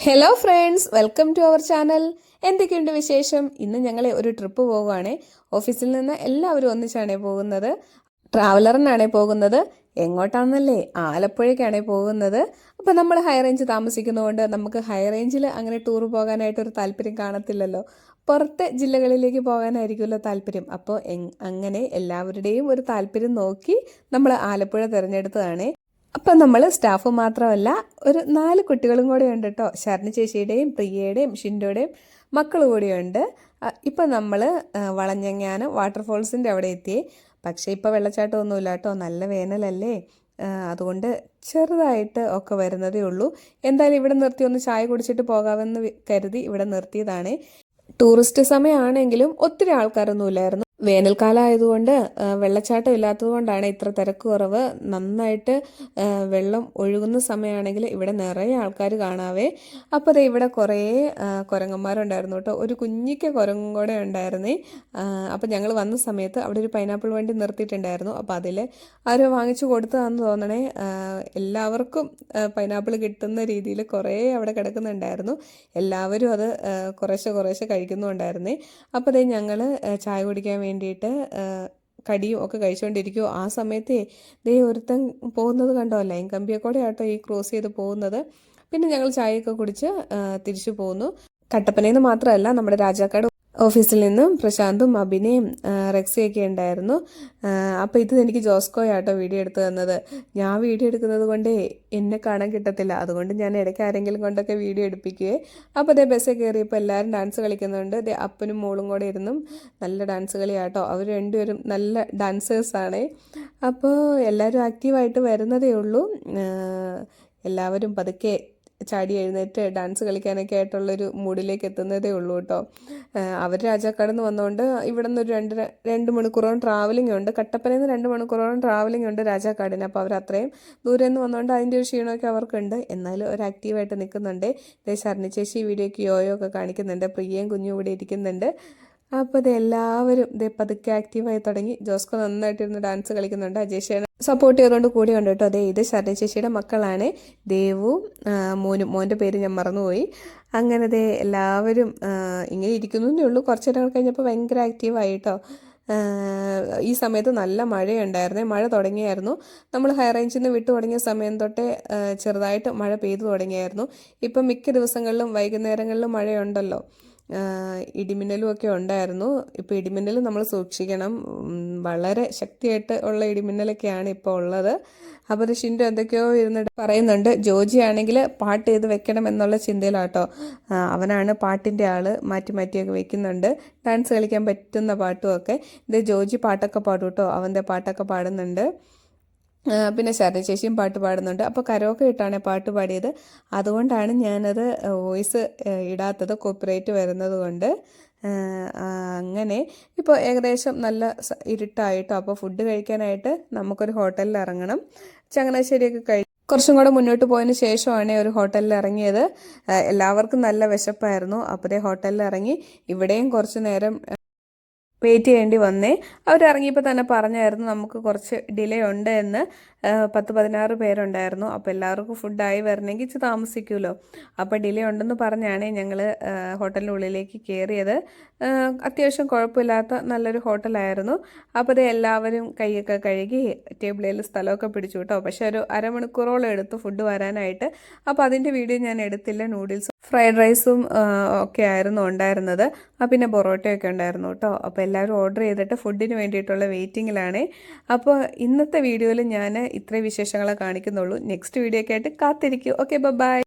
Hello friends, welcome to our channel. എന്തൊക്കെയുണ്ട് വിശേഷം? ഇന്ന് ഞങ്ങൾ ഒരു ട്രിപ്പ് പോവുകയാണ്. ഓഫീസിൽ നിന്ന് എല്ലാവരും ഒന്നിച്ചാണ് പോകുന്നത്. ട്രാവലറിനാണ് പോകുന്നത്. എങ്ങോട്ടാണെന്നല്ലേ? ആലപ്പുഴയ്ക്കാണ് പോകുന്നത്. അപ്പോൾ നമ്മൾ ഹൈ റേഞ്ച് താമസിക്കുന്നതുകൊണ്ട് നമുക്ക് ഹൈ റേഞ്ചിൽ അങ്ങനെ ടൂർ പോകാനായിട്ടൊരു താല്പര്യം കാണത്തില്ലല്ലോ. പുറത്തെ ജില്ലകളിലേക്ക് പോകാനായിരിക്കുമല്ലോ താല്പര്യം. അപ്പോൾ അങ്ങനെ എല്ലാവരുടെയും ഒരു താല്പര്യം നോക്കി നമ്മൾ ആലപ്പുഴ തിരഞ്ഞെടുത്തതാണ്. അപ്പം നമ്മൾ സ്റ്റാഫ് മാത്രമല്ല, ഒരു 4 കുട്ടികളും കൂടെ ഉണ്ട് കേട്ടോ. ശരണ ചേച്ചിയുടെയും പ്രിയയുടെയും ഷിൻഡോയുടെയും മക്കൾ കൂടിയുണ്ട്. ഇപ്പം നമ്മൾ വളഞ്ഞങ്ങാനം വാട്ടർഫോൾസിൻ്റെ അവിടെ എത്തി. പക്ഷേ ഇപ്പോൾ വെള്ളച്ചാട്ടമൊന്നുമില്ല കേട്ടോ, നല്ല വേനലല്ലേ. അതുകൊണ്ട് ചെറുതായിട്ട് ഒക്കെ വരുന്നതേ ഉള്ളൂ. എന്തായാലും ഇവിടെ നിർത്തി ഒന്ന് ചായ കുടിച്ചിട്ട് പോകാമെന്ന് കരുതി ഇവിടെ നിർത്തിയതാണ്. ടൂറിസ്റ്റ് സമയമാണെങ്കിലും ഒത്തിരി ആൾക്കാരൊന്നുമില്ലായിരുന്നു. വേനൽക്കാലം ആയതുകൊണ്ട് വെള്ളച്ചാട്ടം ഇല്ലാത്തത് കൊണ്ടാണ് ഇത്ര തിരക്ക് കുറവ്. നന്നായിട്ട് വെള്ളം ഒഴുകുന്ന സമയമാണെങ്കിൽ ഇവിടെ നിറയെ ആൾക്കാർ കാണാവേ. അപ്പോൾ അത് ഇവിടെ കുറേ കുരങ്ങന്മാരുണ്ടായിരുന്നു കേട്ടോ. ഒരു കുഞ്ഞിക്ക കുരങ്ങും കൂടെ ഉണ്ടായിരുന്നേ. അപ്പോൾ ഞങ്ങൾ വന്ന സമയത്ത് അവിടെ ഒരു പൈനാപ്പിൾ വണ്ടി നിർത്തിയിട്ടുണ്ടായിരുന്നു. അപ്പോൾ അതിൽ ആരോ വാങ്ങിച്ചു കൊടുത്തതാണെന്ന് തോന്നണേ. എല്ലാവർക്കും പൈനാപ്പിൾ കിട്ടുന്ന രീതിയിൽ കുറേ അവിടെ കിടക്കുന്നുണ്ടായിരുന്നു. എല്ലാവരും അത് കുറേശ്ശെ കഴിക്കുന്നുണ്ടായിരുന്നേ. അപ്പോൾ അതേ ഞങ്ങൾ ചായ കുടിക്കാൻ വേണ്ടിയിട്ട് കടിയും ഒക്കെ കഴിച്ചുകൊണ്ടിരിക്കുമോ. ആ സമയത്ത് ഒരുത്തൻ പോകുന്നത് കണ്ടോ, ലൈൻ കമ്പിയെക്കൂടെ ആട്ടോ ഈ ക്രോസ് ചെയ്ത് പോകുന്നത്. പിന്നെ ഞങ്ങൾ ചായയൊക്കെ കുടിച്ച് തിരിച്ചു പോകുന്നു. കട്ടപ്പനയിൽ നിന്ന് മാത്രമല്ല, നമ്മുടെ രാജാക്കാട് ഓഫീസിൽ നിന്നും പ്രശാന്തും അഭിനയും റെക്സിയൊക്കെ ഉണ്ടായിരുന്നു. അപ്പോൾ ഇത് എനിക്ക് ജോസ്കോയാട്ടോ വീഡിയോ എടുത്ത് തന്നത്. ഞാൻ വീഡിയോ എടുക്കുന്നത് കൊണ്ട് എന്നെ കാണാൻ കിട്ടത്തില്ല. അതുകൊണ്ട് ഞാൻ ഇടയ്ക്ക് ആരെങ്കിലും കൊണ്ടൊക്കെ വീഡിയോ എടുപ്പിക്കുകയെ. അപ്പോൾ അതേ ബസ്സിൽ കയറിയപ്പോൾ എല്ലാവരും ഡാൻസ് കളിക്കുന്നുണ്ട്. അപ്പനും മോളും കൂടെ ഇരുന്നും നല്ല ഡാൻസ് കളിയാട്ടോ. അവർ രണ്ടുപേരും നല്ല ഡാൻസേഴ്സാണ്. അപ്പോൾ എല്ലാവരും ആക്റ്റീവായിട്ട് വരുന്നതേ ഉള്ളൂ. രണ്ട് പതുക്കെ ചാടി എഴുന്നേറ്റ് ഡാൻസ് കളിക്കാനൊക്കെ ആയിട്ടുള്ളൊരു മൂഡിലേക്ക് എത്തുന്നതേ ഉള്ളൂ കേട്ടോ. അവർ രാജാക്കാട് നിന്ന് വന്നുകൊണ്ട് ഇവിടെ നിന്ന് ഒരു 2 മണിക്കൂറോളം ട്രാവലിംഗ് ഉണ്ട്. കട്ടപ്പനയിൽ നിന്ന് 2 മണിക്കൂറോളം ട്രാവലിംഗ് ഉണ്ട് രാജാക്കാടിന്. അപ്പോൾ അവർ അത്രയും ദൂരെ നിന്ന് വന്നുകൊണ്ട് അതിൻ്റെ ഒരു ക്ഷീണമൊക്കെ അവർക്കുണ്ട്. എന്നാലും ഒരു ആക്റ്റീവായിട്ട് നിൽക്കുന്നുണ്ട്. ശരണി ചേച്ചി വീഡിയോയ്ക്ക് യോയോ ഒക്കെ കാണിക്കുന്നുണ്ട്. പ്രിയയും കുഞ്ഞും ഇവിടെ ഇരിക്കുന്നുണ്ട്. അപ്പോൾ എല്ലാവരും പതുക്കെ ആക്റ്റീവായി തുടങ്ങി. ജോസ്കോ നന്നായിട്ടിരുന്ന് ഡാൻസ് കളിക്കുന്നുണ്ട്. അജേഷ് സപ്പോർട്ട് ചെയ്തുകൊണ്ട് കൂടെയുണ്ട് കേട്ടോ. ഇത് ശരണ ചേച്ചിയുടെ മക്കളാണ്, ദേവും മോനും. മോൻ്റെ പേര് ഞാൻ മറന്നുപോയി. അങ്ങനെ എല്ലാവരും ഇങ്ങനെ ഇരിക്കുന്നേ ഉള്ളൂ. കുറച്ച് നേരം കഴിഞ്ഞപ്പോൾ ഭയങ്കര ആക്റ്റീവായി കേട്ടോ. ഈ സമയത്ത് നല്ല മഴയുണ്ടായിരുന്നേ. മഴ തുടങ്ങിയായിരുന്നു. നമ്മൾ ഹൈ റേഞ്ചിൽ നിന്ന് വിട്ടു തുടങ്ങിയ സമയം തൊട്ടേ ചെറുതായിട്ട് മഴ പെയ്തു തുടങ്ങിയായിരുന്നു. ഇപ്പം മിക്ക ദിവസങ്ങളിലും വൈകുന്നേരങ്ങളിലും മഴയുണ്ടല്ലോ. ഇടിമിന്നലും ഒക്കെ ഉണ്ടായിരുന്നു. ഇപ്പോൾ ഇടിമിന്നൽ നമ്മൾ സൂക്ഷിക്കണം. വളരെ ശക്തിയായിട്ട് ഉള്ള ഇടിമിന്നലൊക്കെയാണ് ഇപ്പോൾ ഉള്ളത്. അപ്പോൾ അത് ഷിൻഡു എന്തൊക്കെയോ ഇരുന്നിട്ട് പറയുന്നുണ്ട്. ജോജി ആണെങ്കിൽ പാട്ട് ചെയ്ത് വെക്കണം എന്നുള്ള ചിന്തയിലാട്ടോ. അവനാണ് പാട്ടിൻ്റെ ആൾ. മാറ്റിയൊക്കെ വെക്കുന്നുണ്ട്. ഡാൻസ് കളിക്കാൻ പറ്റുന്ന പാട്ടുമൊക്കെ. ജോജി പാട്ടൊക്കെ പാടും കേട്ടോ. അവൻ്റെ പാട്ടൊക്കെ പാടുന്നുണ്ട്. പിന്നെ ശരണ ചേച്ചിയും പാട്ട് പാടുന്നുണ്ട്. അപ്പോൾ കരോക്കെ ഇട്ടാണ് പാട്ട് പാടിയത്. അതുകൊണ്ടാണ് ഞാനത് വോയിസ് ഇടാത്തത്, കോപ്പിറൈറ്റ് വരുന്നത് കൊണ്ട്. അങ്ങനെ ഇപ്പോൾ ഏകദേശം നല്ല ഇരുട്ടായിട്ടോ. അപ്പോൾ ഫുഡ് കഴിക്കാനായിട്ട് നമുക്കൊരു ഹോട്ടലിൽ ഇറങ്ങണം. ചങ്ങനാശ്ശേരിയൊക്കെ കുറച്ചും കൂടെ മുന്നോട്ട് പോയതിന് ശേഷമാണ് ഒരു ഹോട്ടലിൽ ഇറങ്ങിയത്. എല്ലാവർക്കും നല്ല വിശപ്പായിരുന്നു. അപ്പോൾ ഹോട്ടലിൽ ഇറങ്ങി. ഇവിടെയും കുറച്ച് നേരം വെയിറ്റ് ചെയ്യേണ്ടി വന്നേ. അവരിറങ്ങിയപ്പോൾ തന്നെ പറഞ്ഞായിരുന്നു നമുക്ക് കുറച്ച് ഡിലേ ഉണ്ട് എന്ന്. 10-16 പേരുണ്ടായിരുന്നു. അപ്പോൾ എല്ലാവർക്കും ഫുഡായി വരണമെങ്കിൽ ഇച്ചിരി താമസിക്കുമല്ലോ. അപ്പോൾ ഡിലേ ഉണ്ടെന്ന് പറഞ്ഞാണ് ഞങ്ങൾ ഹോട്ടലിനുള്ളിലേക്ക് കയറിയത്. അത്യാവശ്യം കുഴപ്പമില്ലാത്ത നല്ലൊരു ഹോട്ടലായിരുന്നു. അപ്പോൾ എല്ലാവരും കൈയൊക്കെ കഴുകി ടേബിളിൽ സ്ഥലമൊക്കെ പിടിച്ചു കേട്ടോ. പക്ഷെ ഒരു അരമണിക്കൂറോളം എടുത്തു ഫുഡ് വരാനായിട്ട്. അപ്പോൾ അതിൻ്റെ വീഡിയോ ഞാൻ എടുത്തില്ല. നൂഡിൽസും ഫ്രൈഡ് റൈസും ഒക്കെ ആയിരുന്നു ഉണ്ടായിരുന്നത്. പിന്നെ പൊറോട്ടയൊക്കെ ഉണ്ടായിരുന്നു കേട്ടോ. അപ്പോൾ എല്ലാവരും ഓർഡർ ചെയ്തിട്ട് ഫുഡിന് വേണ്ടിയിട്ടുള്ള വെയിറ്റിങ്ങിലാണ്. അപ്പോൾ ഇന്നത്തെ വീഡിയോയിൽ ഞാൻ ഇത്രയും വിശേഷങ്ങളെ കാണിക്കുന്നുള്ളൂ. നെക്സ്റ്റ് വീഡിയോ ഒക്കെ ആയിട്ട് കാത്തിരിക്കൂ. Okay, by.